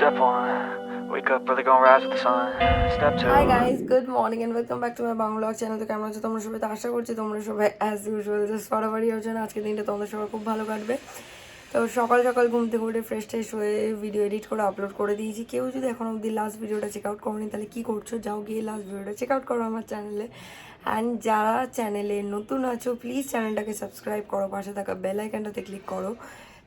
Step one, wake up early, gonna rise with the sun. Step two. Hi guys, good morning and welcome back to my Bangla Vlog Channel. তো কেমন আছো তোমরা সবাই? তো আশা করছি তোমরা সবাই as usual just বরাবরই হচ্ছে না, আজকের দিনটা তোমাদের সবার খুব ভালো কাটবে। তো সকাল সকাল ঘুম থেকে উঠে ফ্রেশ ট্রেশ হয়ে ভিডিও এডিট করে আপলোড করে দিয়েছি। কেউ যদি এখন অবধি লাস্ট ভিডিওটা চেক আউট করোনি তাহলে কী করছো, যাও গিয়ে লাস্ট ভিডিওটা চেক আউট করো আমার চ্যানেলে। অ্যান্ড যারা চ্যানেলে নতুন আছো প্লিজ চ্যানেলটাকে সাবস্ক্রাইব করো, পাশে থাকা বেল আইকনটাতে ক্লিক করো,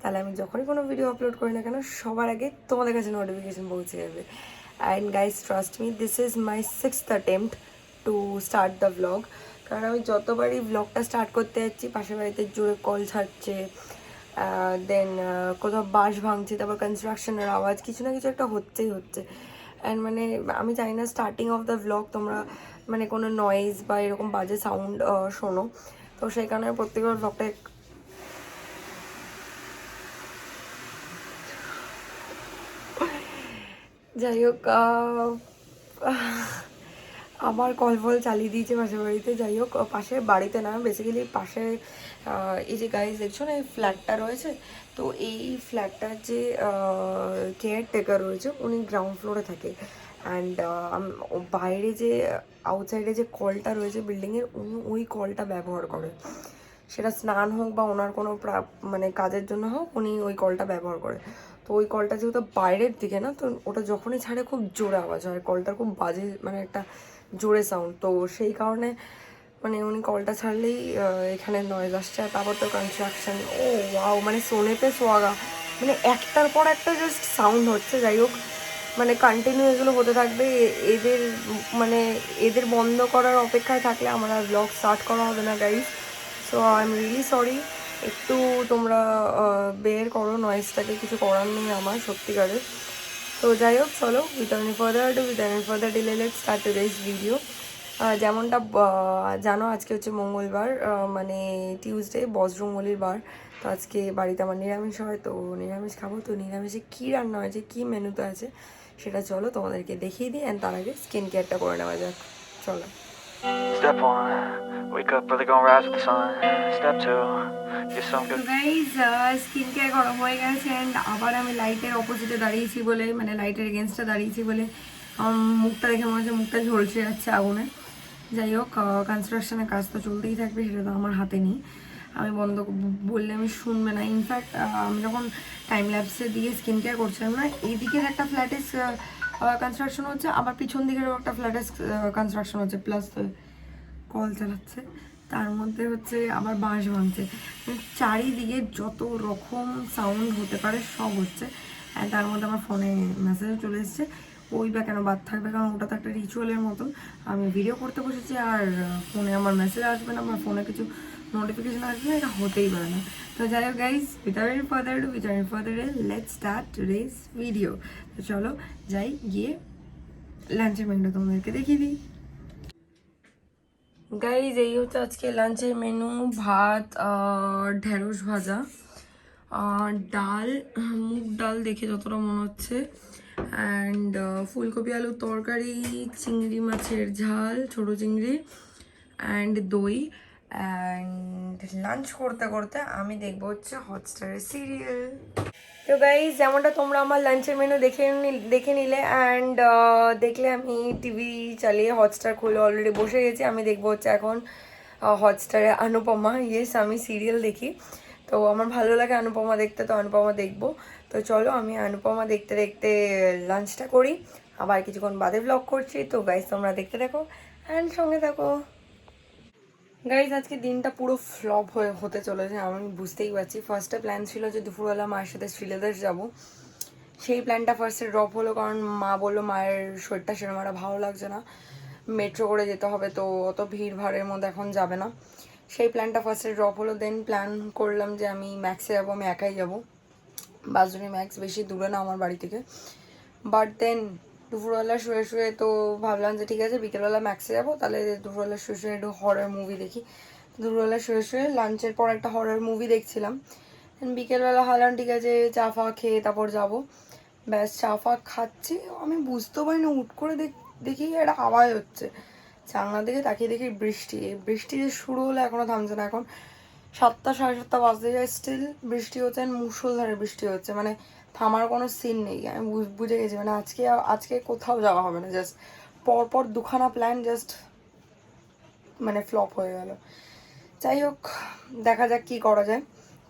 তাহলে আমি যখনই কোনো ভিডিও আপলোড করি না কেন সবার আগে তোমাদের কাছে নোটিফিকেশন পৌঁছে যাবে। And guys trust me, this is my 6th attempt to start the vlog. কারণ আমি যতবারই ভ্লগটা স্টার্ট করতে যাচ্ছি পাশের বাড়িতে জোরে কল ছাড়ছে, দেন কোথাও বাঁশ ভাঙছে, তারপর কনস্ট্রাকশনের আওয়াজ, কিছু না কিছু একটা হচ্ছেই হচ্ছে। অ্যান্ড মানে আমি জানি না স্টার্টিং অফ দ্য ভ্লগ তোমরা মানে কোনো নয়েজ বা এরকম বাজে সাউন্ড শোনো, তো সেই কারণে প্রত্যেকবার ভ্লগটা যাই হোক আবার কল ফল চালিয়ে দিয়েছে পাশের বাড়িতে। যাই হোক পাশের বাড়িতে না, বেসিক্যালি পাশে এই যে গাইজ দেখছো না এই ফ্ল্যাটটা রয়েছে, তো এই ফ্ল্যাটটার যে কেয়ারটেকার রয়েছে উনি গ্রাউন্ড ফ্লোরে থাকে। অ্যান্ড বাইরে যে আউটসাইডে যে কলটা রয়েছে বিল্ডিংয়ের, উনি ওই কলটা ব্যবহার করে, সেটা স্নান হোক বা ওনার কোনো মানে কাজের জন্য হোক, উনি ওই কলটা ব্যবহার করে। তো ওই কলটা যেহেতু বাইরের দিকে না, তো ওটা যখনই ছাড়ে খুব জোরে আওয়াজ হয়, কলটার খুব বাজে মানে একটা জোরে সাউন্ড। তো সেই কারণে মানে উনি কলটা ছাড়লেই এখানে নয়েজ আসছে। আর তারপর তো কনস্ট্রাকশন, ও ওয়াও, মানে সোনে পে সোয়াগা, মানে একটার পর একটা জাস্ট সাউন্ড হচ্ছে। যাই হোক মানে কন্টিনিউ এগুলো হতে থাকবে। এদের মানে এদের বন্ধ করার অপেক্ষায় থাকলে আমার আর ব্লগ স্টার্ট করা হবে না guys. So I am really sorry, একটু তোমরা বের করো নয়েজটাকে, কিছু করার নেই আমার সত্যিকারের। তো যাই হোক চলো, with delay let's start today's video. যেমনটা জানো আজকে হচ্ছে মঙ্গলবার, মানে টিউসডে, বজরংবলির বার। তো আজকে বাড়িতে আমার নিরামিষ হয়, তো নিরামিষ খাবো। তো নিরামিষে কী রান্না হয়েছে, কী মেনুতে আছে সেটা চলো তোমাদেরকে দেখিয়ে দিই। অ্যান্ড তার আগে স্কিন কেয়ারটা করে নেওয়া যাক, চলো। Step one, wake up early, gonna rise with the sun. Step two, get some তো good. গাইজ স্কিন কেয়ার করা হয়ে গেছে। অ্যান্ড আবার আমি লাইটের অপোজিটে দাঁড়িয়েছি বলে, মানে লাইটের এগেনস্টে দাঁড়িয়েছি বলে আমার মুখটা দেখে মনে হচ্ছে মুখটা ঝলসে যাচ্ছে আগুনে। যাই হোক কনস্ট্রাকশনের কাজ তো চলতেই থাকবে, সেটা তো আমার হাতে নেই, আমি বন্ধ বললে আমি শুনবে না। ইনফ্যাক্ট আমি যখন টাইম ল্যাপসে দিয়ে স্কিন কেয়ার করছিলাম না, এই দিকের একটা ফ্ল্যাটে কনস্ট্রাকশন হচ্ছে, আবার পিছন দিকেরও একটা ফ্ল্যাটে কনস্ট্রাকশন হচ্ছে, প্লাস কল চালাচ্ছে, তার মধ্যে হচ্ছে আবার বাঁশ ভাঙছে, চারিদিকে যত রকম সাউন্ড হতে পারে সব হচ্ছে। আর তার মধ্যে আমার ফোনে মেসেজও চলে এসেছে, ওই বা কেন বাদ থাকবে, কারণ ওটা তো একটা রিচুয়ালের মতন। আমি ভিডিও করতে বসেছি আর ফোনে আমার মেসেজ আসবে না, আমার ফোনে কিছু নোটিফিকেশান আসবে না, এটা হতেই পারে না। তো যাই হোক guys, without further do let's start today's video. তো চলো যাই গিয়ে লাঞ্চের মেনুটা তোমাদেরকে দেখিয়ে দিই। গাইজ এই হচ্ছে আজকে লাঞ্চের মেনু, ভাত, ঢেঁড়স ভাজা, ডাল, মুগ ডাল দেখে যতটা মনে হচ্ছে, অ্যান্ড ফুলকপি আলুর তরকারি, চিংড়ি মাছের ঝাল, ছোটো চিংড়ি, অ্যান্ড দই। অ্যান্ড লাঞ্চ করতে করতে আমি দেখবো হচ্ছে হটস্টারের সিরিয়াল। তো গাইজ যেমনটা তোমরা আমার লাঞ্চের মেনু দেখে নিলে, অ্যান্ড দেখলে আমি টিভি চালিয়ে হটস্টার খুলে অলরেডি বসে গেছি। আমি দেখবো হচ্ছে এখন হটস্টারে অনুপমা। ইয়েস, আমি সিরিয়াল দেখি, তো আমার ভালো লাগে অনুপমা দেখতে, তো অনুপমা দেখবো। তো চলো আমি অনুপমা দেখতে দেখতে লাঞ্চটা করি, আবার কিছুক্ষণ বাদে ব্লগ করছি। তো গাইজ তোমরা দেখতে থাকো অ্যান্ড সঙ্গে থাকো। গাইজ আজকে দিনটা পুরো ফ্লপ হতে চলেছে, আমি বুঝতেই পারছি। ফার্স্টে প্ল্যান ছিল যে দুপুরবেলা মায়ের সাথে শ্রীলেদার্স যাবো, সেই প্ল্যানটা ফার্স্টে ড্রপ হলো, কারণ মা বললো মায়ের শরীরটা সেরকম একটা ভালো লাগছে না, মেট্রো করে যেতে হবে, তো অত ভিড় ভাড়ের মধ্যে এখন যাবে না। সেই প্ল্যানটা ফার্স্টে ড্রপ হলো। দেন প্ল্যান করলাম যে আমি ম্যাক্সে যাবো, আমি একাই যাবো, বাসজনী ম্যাক্স বেশি দূরে না আমার বাড়ি থেকে। বাট দেন দুপুরবেলা শুয়ে শুয়ে তো ভাবলাম যে ঠিক আছে বিকেলবেলা ম্যাক্সে যাবো, তাহলে দুপুরবেলা শুয়ে শুয়ে একটু হরর মুভি দেখি। দুপুরবেলা শুয়ে শুয়ে লাঞ্চের পর একটা হরর মুভি দেখছিলাম। বিকেলবেলা ভাবলাম ঠিক আছে চা ফা খেয়ে তারপর যাবো। ব্যাস চা ফা খাচ্ছি, আমি বুঝতেও পারিনি, হুট করে দেখি একটা আওয়াজ হচ্ছে, জানলা দিকে তাকিয়ে দেখি বৃষ্টি। এই বৃষ্টি যে শুরু হলো এখনও থামছে না, এখন 7টা 7:30 বাজতে যায়, স্টিল বৃষ্টি হচ্ছে, মুষলধারে বৃষ্টি হচ্ছে, মানে থামার কোনো সিন নেই। আমি বুঝে গেছি মানে আজকে কোথাও যাওয়া হবে না, জাস্ট পরপর দুখানা প্ল্যান জাস্ট মানে ফ্লপ হয়ে গেল। যাই হোক, দেখা যাক কি করা যায়।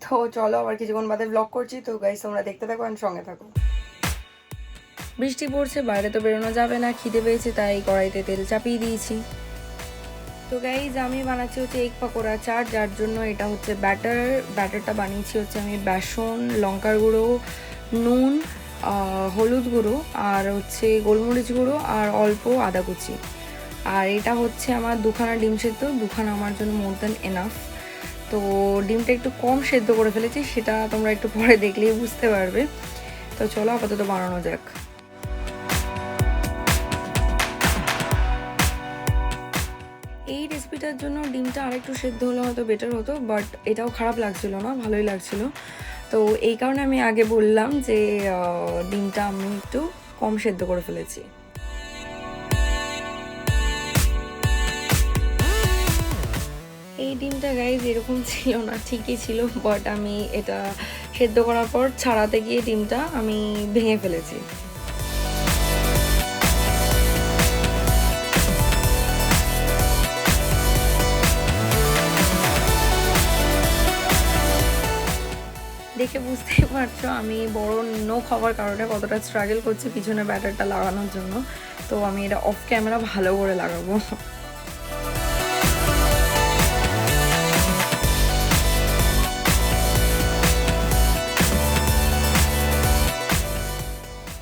তো চলো আবার কিছুক্ষণ বাদে ব্লগ করছি। তো গাইস তোমরা দেখতে থাকো আর সঙ্গে থাকো। বৃষ্টি পড়ছে, বাইরে তো বেরোনো যাবে না, খিদে পেয়েছে তাই কড়াইতে তেল চাপিয়ে দিয়েছি। তো গাইজ আমি বানাচ্ছি হচ্ছে এগ পকোড়া চাট, যার জন্য এটা হচ্ছে ব্যাটারটা বানিয়েছি হচ্ছে আমি বেসন, লঙ্কার গুঁড়ো, নুন, হলুদ গুঁড়ো আর হচ্ছে গোলমরিচ গুঁড়ো আর অল্প আদা কুচি। আর এটা হচ্ছে আমার দুখানা ডিম সেদ্ধ, দুখানা আমার জন্য মোর দ্যান এনাফ। তো ডিমটা একটু কম সেদ্ধ করে ফেলেছি, সেটা তোমরা একটু পরে দেখলেই বুঝতে পারবে। তো চলো আপাতত বানানো যাক। এই রেসিপিটার জন্য ডিমটা আরেকটু সেদ্ধ হলে হয়তো বেটার হতো, বাট এটাও খারাপ লাগছিল না, ভালোই লাগছিল। তো এই কারণে আমি আগে বললাম যে ডিমটা আমি একটু কম সেদ্ধ করে ফেলেছি। এই ডিমটা গাইজ এরকম ছিল না, ঠিকই ছিল, বাট আমি এটা সেদ্ধ করার পর ছাড়াতে গিয়ে ডিমটা আমি ভেঙে ফেলেছি। দেখে বুঝতেই পারছো আমি বড় নো খাওয়ার কারণে কতটা স্ট্রাগল করছি পিছনে ব্যাটারটা লাগানোর জন্য। তো আমি এটা অফ ক্যামেরা ভালো করে লাগাবো।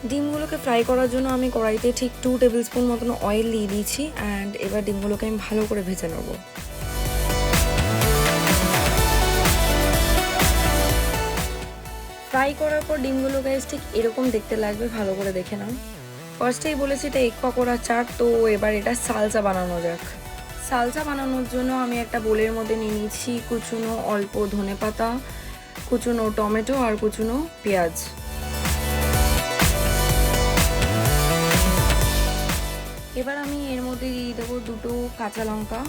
ডিমগুলোকে ফ্রাই করার জন্য আমি কড়াইতে ঠিক 2 টেবিল স্পুন মতন অয়েল দিয়ে দিয়েছি। অ্যান্ড এবার ডিমগুলোকে আমি ভালো করে ভেজে নেবো। ফ্রাই করার পর ডিমগুলো গাইস ঠিক এরকম দেখতে লাগবে, ভালো করে দেখে নাও। ফার্স্টেই বলেছি এটা এগ পকোড়া চাট, তো এবার এটা সালসা বানানো যাক। সালসা বানানোর জন্য আমি একটা বোলের মধ্যে নিয়ে নিয়েছি কুচুনো অল্প ধনেপাতা, কুচুনো টমেটো আর কুচুনো পেঁয়াজ। এবার আমি এর মধ্যে দিয়ে দেবো 2টো কাঁচা লঙ্কা,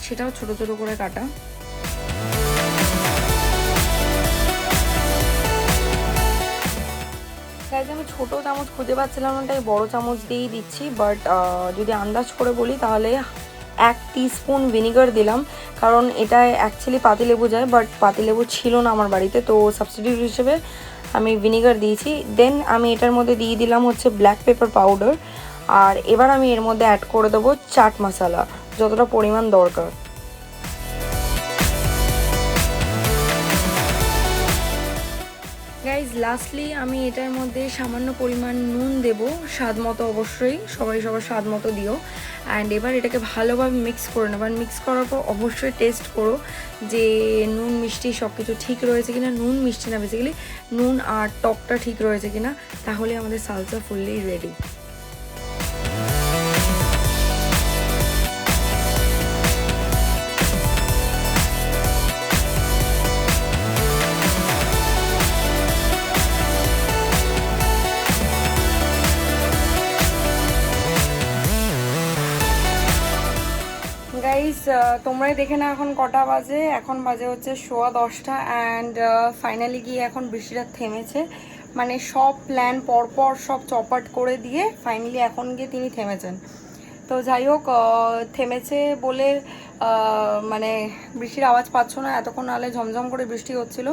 সেটাও ছোট ছোট করে কাটা। আমি ছোটো চামচ খুঁজে পাচ্ছিলাম না, তাই বড়ো চামচ দিয়েই দিচ্ছি। বাট যদি আন্দাজ করে বলি তাহলে 1 টিস্পুন ভিনিগার দিলাম, কারণ এটা অ্যাকচুয়ালি পাতিলেবু যায়, বাট পাতিলেবু ছিল না আমার বাড়িতে, তো সাবস্টিটিউট হিসেবে আমি ভিনিগার দিয়েছি। দেন আমি এটার মধ্যে দিয়ে দিলাম হচ্ছে ব্ল্যাক পেপার পাউডার। আর এবার আমি এর মধ্যে অ্যাড করে দেবো চাট মশলা, যতটা পরিমাণ দরকার। গাইজ লাস্টলি আমি এটার মধ্যে সামান্য পরিমাণ নুন দেব, স্বাদ মতো, অবশ্যই সবাই সবার স্বাদ মতো দিও। অ্যান্ড এবার এটাকে ভালোভাবে মিক্স করে নেবো। আর মিক্স করার পর অবশ্যই টেস্ট করো যে নুন মিষ্টি সব কিছু ঠিক রয়েছে কিনা, নুন মিষ্টি না বেসিক্যালি নুন আর টকটা ঠিক রয়েছে কিনা, তাহলে আমাদের সালসা ফুললি রেডি। গাইস তোমরাই দেখে না এখন কটা বাজে, এখন বাজে হচ্ছে 10:15। অ্যান্ড ফাইনালি গিয়ে এখন বৃষ্টিটা থেমেছে, মানে সব প্ল্যান পরপর সব চপাট করে দিয়ে ফাইনালি এখন গিয়ে তিনি থেমেছেন। তো যাই হোক, থেমেছে বলে মানে বৃষ্টির আওয়াজ পাচ্ছ না, এতক্ষণ নাহলে ঝমঝম করে বৃষ্টি হচ্ছিল।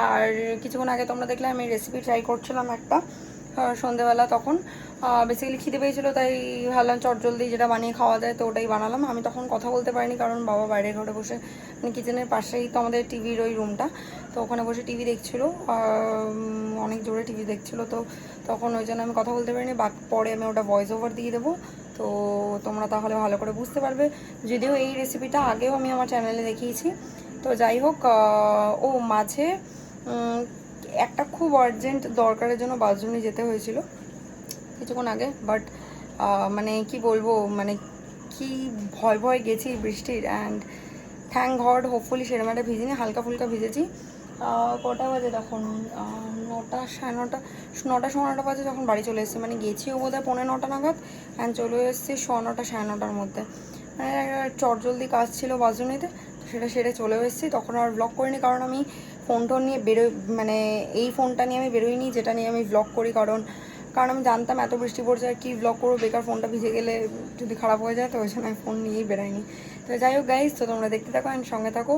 আর কিছুক্ষণ আগে তোমরা দেখলে আমি রেসিপি ট্রাই করছিলাম একটা সন্ধেবেলা, তখন বেসিক্যালি খিদে পেয়েছিলো, তাই ভাবলাম চটজলদি যেটা বানিয়ে খাওয়া যায় তো ওটাই বানালাম। আমি তখন কথা বলতে পারিনি, কারণ বাবা বাইরের ঘরে বসে, মানে কিচেনের পাশেই তো আমাদের টিভির ওই রুমটা, তো ওখানে বসে টিভি দেখছিলো, অনেক জোরে টিভি দেখছিলো, তো তখন ওই জন্য আমি কথা বলতে পারিনি। পরে আমি ওটা ভয়েস ওভার দিয়ে দেবো, তো তোমরা তাহলে ভালো করে বুঝতে পারবে। যদিও এই রেসিপিটা আগেও আমি আমার চ্যানেলে দেখিয়েছি। তো যাই হোক, ও মাঝে একটা খুব আর্জেন্ট দরকারের জন্য বাথরুমে যেতে হয়েছিল কিছুক্ষণ আগে, বাট মানে কি বলবো, মানে কি ভয় ভয় গেছি বৃষ্টির। অ্যান্ড থ্যাংক গড হোপফুলি সেরকম একটা ভিজিনি, হালকা ফুলকা ভিজেছি। কটা বাজে তখন, 9টা সাড়ে 9টা, 9টা সোয়া 9টা বাজে যখন বাড়ি চলে এসেছি, মানে গেছিও বোধ হয় 9:45 নাগাদ, অ্যান্ড চলে এসেছি সোয়া 9টা সাড়ে 9টার মধ্যে। মানে চটজলদি কাজ ছিল বাথরুমেতে, সেটা সেরে চলেও এসেছি। তখন আর ব্লগ করিনি, কারণ আমি ফোনটা নিয়ে বেরোই, মানে এই ফোনটা নিয়ে আমি বেরোইনি যেটা নিয়ে আমি ব্লগ করি, কারণ আমি জানতাম এত বৃষ্টি পড়ছে আর কি ব্লগ করবো, বেকার ফোনটা ভিজে গেলে যদি খারাপ হয়ে যায়, তো ওই জন্য আমি ফোন নিয়েই বেরোইনি। তো যাই হোক গাইজ, তো তোমরা দেখতে থাকো অ্যান্ড সঙ্গে থাকো।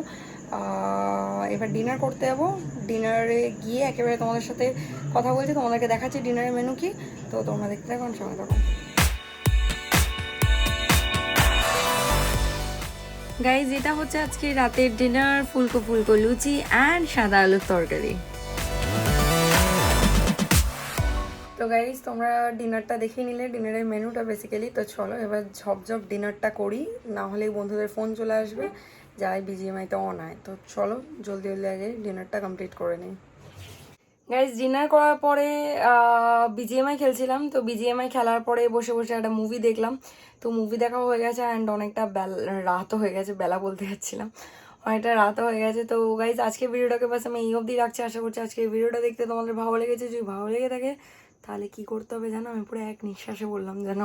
এবার ডিনার করতে যাবো, ডিনারে গিয়ে একেবারে তোমাদের সাথে কথা বলছি, তোমাদেরকে দেখাচ্ছি ডিনারের মেনু কি। তো তোমরা দেখতে থাকো অ্যান্ড সঙ্গে থাকো। গাইজ, এটা হচ্ছে আজকে রাতের ডিনার, ফুলকো ফুলকো লুচি অ্যান্ড সাদা আলুর তরকারি। তো গাইজ, তোমরা ডিনারটা দেখে নিলে, ডিনারের মেনুটা বেসিক্যালি। তো চলো এবার ঝপঝপ ডিনারটা করি, না হলেই বন্ধুদের ফোন চলে আসবে, যাই বিজিএমআইতে অন হয়। তো চলো জলদি জলদি আগে ডিনারটা কমপ্লিট করে নিই। গাইজ, ডিনার করার পরে বিজিএমআই খেলছিলাম, তো বিজিএমআই খেলার পরে বসে বসে একটা মুভি দেখলাম। তো মুভি দেখা হয়ে গেছে অ্যান্ড অনেকটা রাতও হয়ে গেছে, বেলা বলতে যাচ্ছিলাম, অনেকটা রাতও হয়ে গেছে। তো গাইজ, আজকে ভিডিওটাকে বাস আমি এই অবধি রাখছি। আশা করছি আজকে ভিডিওটা দেখতে তোমাদের ভালো লেগেছে। যদি ভালো লেগে থাকে তাহলে কি করতে হবে জানো, আমি পুরো এক নিঃশ্বাসে বললাম যেন,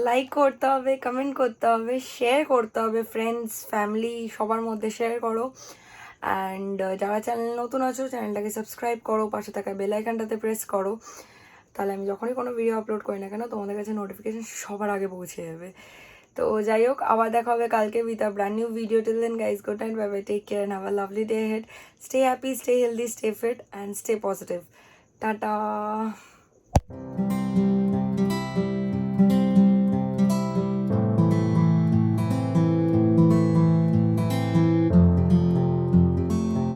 লাইক করতে হবে, কমেন্ট করতে হবে, শেয়ার করতে হবে, ফ্রেন্ডস ফ্যামিলি সবার মধ্যে শেয়ার করো। অ্যান্ড যারা চ্যানেল নতুন আছো চ্যানেলটাকে সাবস্ক্রাইব করো, পাশে থাকা বেল আইকনটাতে প্রেস করো, তাহলে আমি যখনই কোনো ভিডিও আপলোড করি না কেন তোমাদের কাছে নোটিফিকেশন সবার আগে পৌঁছে যাবে। তো যাই হোক, আবার দেখা হবে কালকে with a brand new video. Till then guys, good night, bye bye, take care and have a lovely day ahead. Stay happy, stay healthy, stay fit and stay positive. Tata.